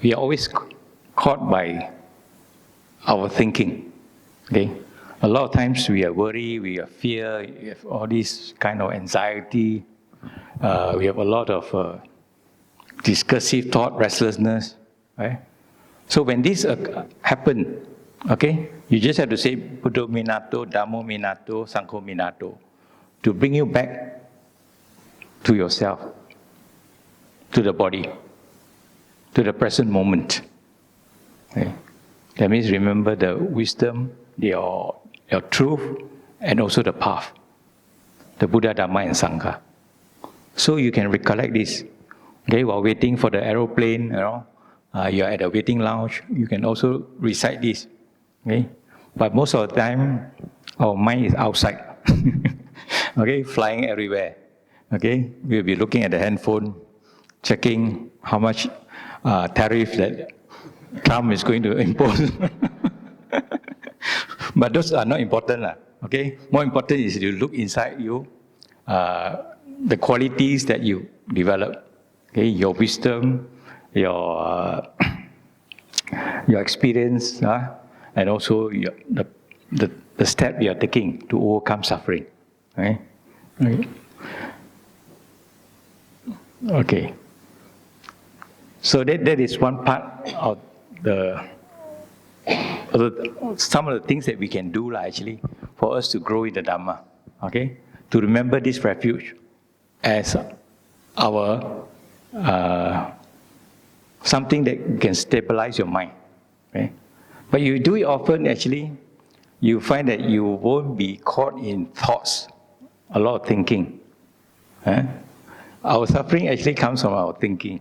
we are always caught by our thinking. Okay, a lot of times we are worried, we are fear, we have all this kind of anxiety. We have a lot of discursive thought, restlessness, right? So when this happen, okay, you just have to say Buddha minato, Dhammo minato, Sangho minato, to bring you back to yourself, to the body, to the present moment. Okay? That means remember the wisdom, your truth, and also the path, the Buddha, Dhamma, and Sangha. So you can recollect this. Okay, while waiting for the aeroplane, you're at a waiting lounge, you can also recite this. Okay, but most of the time, our mind is outside. Okay, flying everywhere. Okay, we'll be looking at the handphone, checking how much tariff that Trump is going to impose. But those are not important, okay? More important is you look inside you, the qualities that you develop, okay? Your wisdom, your experience, and also the step you are taking to overcome suffering, right? Okay. So that is one part of some of the things that we can do actually for us to grow in the Dhamma, okay? To remember this refuge as our something that can stabilize your mind, okay? But you do it often, actually, you find that you won't be caught in thoughts, a lot of thinking. Our suffering actually comes from our thinking.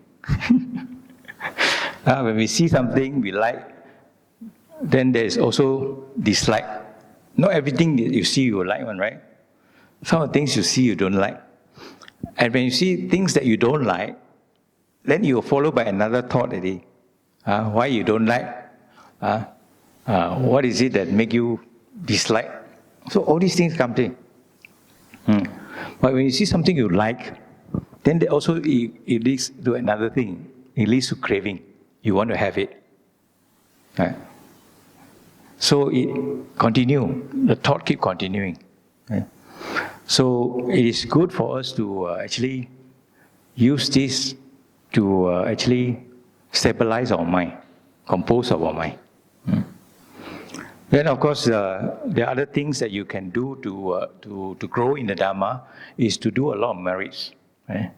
When we see something we like, then there is also dislike. Not everything that you see you like one, right? Some of the things you see you don't like. And when you see things that you don't like, then you are followed by another thought already. Why you don't like? What is it that make you dislike? So all these things come in. But when you see something you like, then also it leads to another thing. It leads to craving. You want to have it. Right? So it continue. The thought keep continuing. Right? So it is good for us to actually use this to actually stabilize our mind, compose our mind. Then, of course, there are other things that you can do to grow in the Dhamma is to do a lot of merits. Right?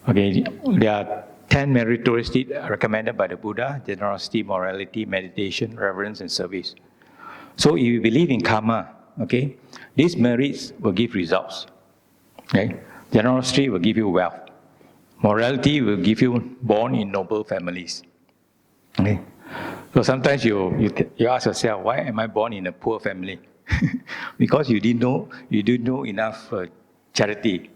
Okay, there are 10 meritorious deeds recommended by the Buddha: generosity, morality, meditation, reverence, and service. So if you believe in karma, okay, these merits will give results. Okay? Generosity will give you wealth. Morality will give you born in noble families. Okay? So sometimes you ask yourself, why am I born in a poor family? Because you didn't know enough charity.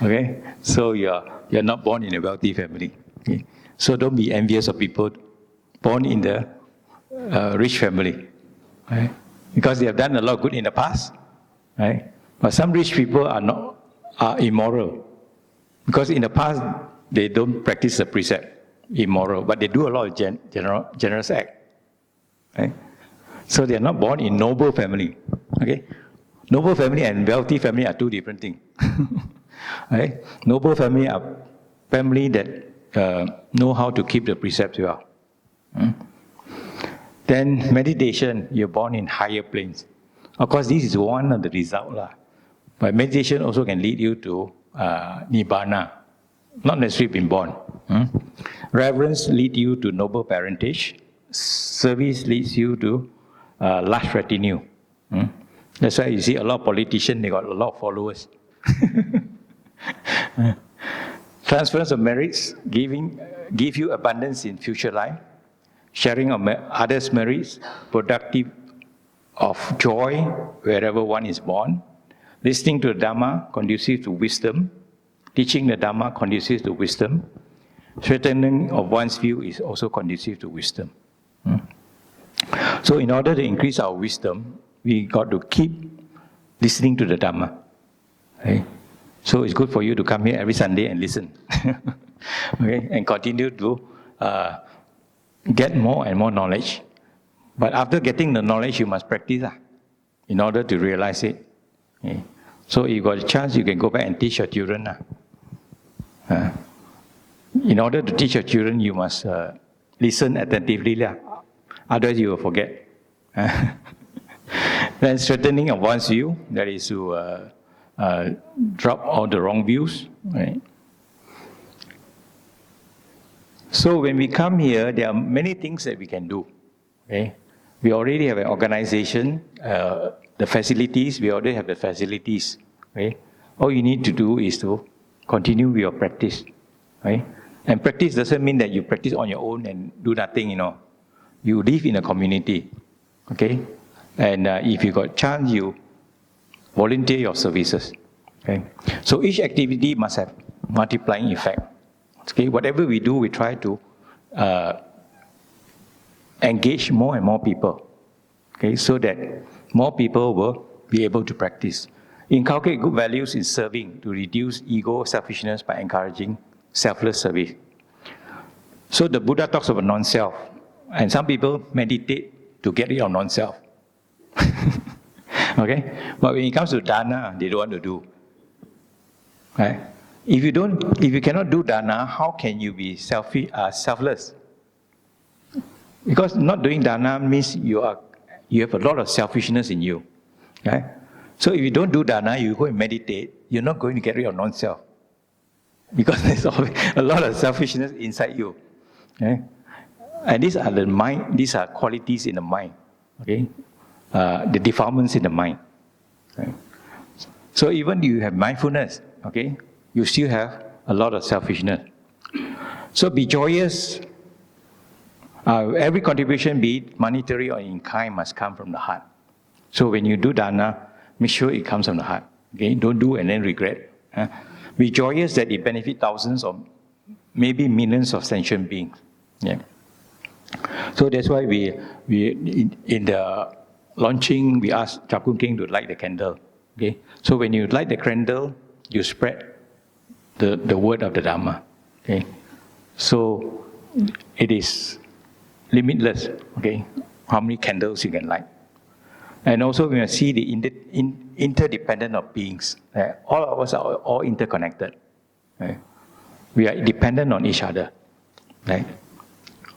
Okay, so you're not born in a wealthy family. Okay? So don't be envious of people born in the rich family, right? Because they have done a lot of good in the past, right? But some rich people are immoral, because in the past they don't practice the precept, immoral, but they do a lot of generous act, right? So they are not born in noble family. Okay, noble family and wealthy family are two different things. Right? Noble family are family that know how to keep the precepts well. Then meditation, you're born in higher planes. Of course, this is one of the results. But meditation also can lead you to Nibbana, not necessarily being born. Reverence leads you to noble parentage. Service leads you to large retinue. That's why you see a lot of politicians, they got a lot of followers. Transference of merits give you abundance in future life. Sharing of others' merits, productive of joy wherever one is born. Listening to the Dhamma, conducive to wisdom. Teaching the Dhamma, conducive to wisdom. Strengthening of one's view is also conducive to wisdom. So in order to increase our wisdom, we got to keep listening to the Dhamma. Okay? So it's good for you to come here every Sunday and listen. Okay? And continue to get more and more knowledge. But after getting the knowledge, you must practice in order to realize it. Okay? So if you got a chance, you can go back and teach your children. In order to teach your children, you must listen attentively. Otherwise, you will forget. Then strengthening of one's view, that is to drop all the wrong views. Right? So when we come here, there are many things that we can do. Okay? We already have an organization, the facilities, we already have the facilities. Right? All you need to do is to continue with your practice. Right? And practice doesn't mean that you practice on your own and do nothing, You live in a community. Okay? And if you got chance, you volunteer your services. Okay? So each activity must have multiplying effect. Okay? Whatever we do, we try to engage more and more people. Okay? So that more people will be able to practice. Inculcate good values in serving to reduce ego, selfishness by encouraging selfless service. So the Buddha talks about non-self. And some people meditate to get rid of non-self. Okay? But when it comes to dana, they don't want to do. Right? If you cannot do dana, how can you be selfless? Because not doing dana means you have a lot of selfishness in you. Right? So if you don't do dana, you go and meditate, you're not going to get rid of non-self. Because there's always a lot of selfishness inside you. Okay? And these are the mind, these are qualities in the mind. Okay? The defilements in the mind. Okay? So even you have mindfulness, okay, you still have a lot of selfishness. So be joyous. Every contribution, be it monetary or in kind, must come from the heart. So when you do dana, make sure it comes from the heart. Okay? Don't do and then regret. Be joyous that it benefits thousands or maybe millions of sentient beings. Yeah. So that's why we in the launching, we asked Chapkun King to light the candle. Okay? So when you light the candle, you spread the word of the Dhamma. Okay? So it is limitless. Okay? How many candles you can light. And also we must see the interdependent of beings. All of us are all interconnected. Right? We are dependent on each other. Right?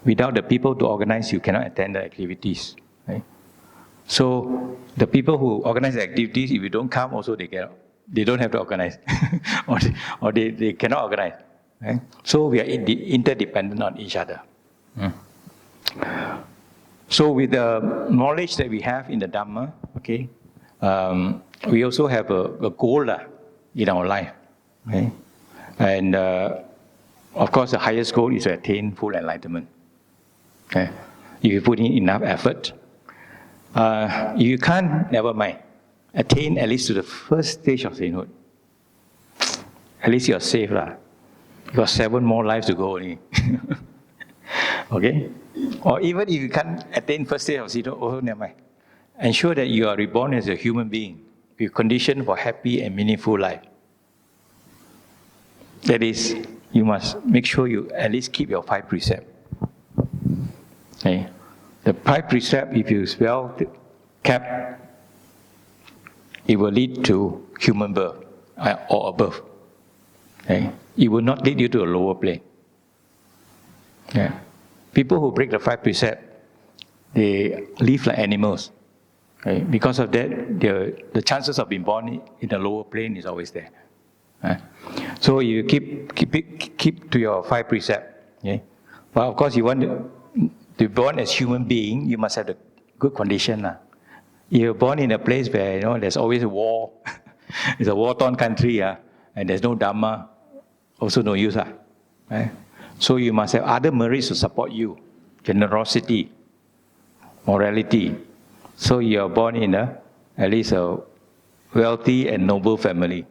Without the people to organize, you cannot attend the activities. Right? So the people who organize the activities, if you don't come, also they don't have to organize, or they cannot organize. Right? So we are interdependent on each other. So with the knowledge that we have in the Dhamma, okay, we also have a goal in our life. Okay? And of course, the highest goal is to attain full enlightenment. Okay? If you put in enough effort, if you can't, never mind. Attain at least to the first stage of sainthood. At least you're safe, You got 7 more lives to go only. Okay? Or even if you can't attain first stage of sainthood, also never mind. Ensure that you are reborn as a human being, with condition for happy and meaningful life. That is, you must make sure you at least keep your 5 precepts. Okay? The 5 precepts, if you well kept, it will lead to human birth or above. Okay? It will not lead you to a lower plane. Okay? People who break the 5 precepts, they live like animals. Okay? Because of that, the chances of being born in a lower plane is always there. So you keep to your 5 precepts. Okay? But of course, you want to be born as human being, you must have the good condition. If you're born in a place where there's always a war, it's a war-torn country, and there's no Dhamma, also no use. Right? So you must have other merits to support you. Generosity, morality. So you are born in at least a wealthy and noble family.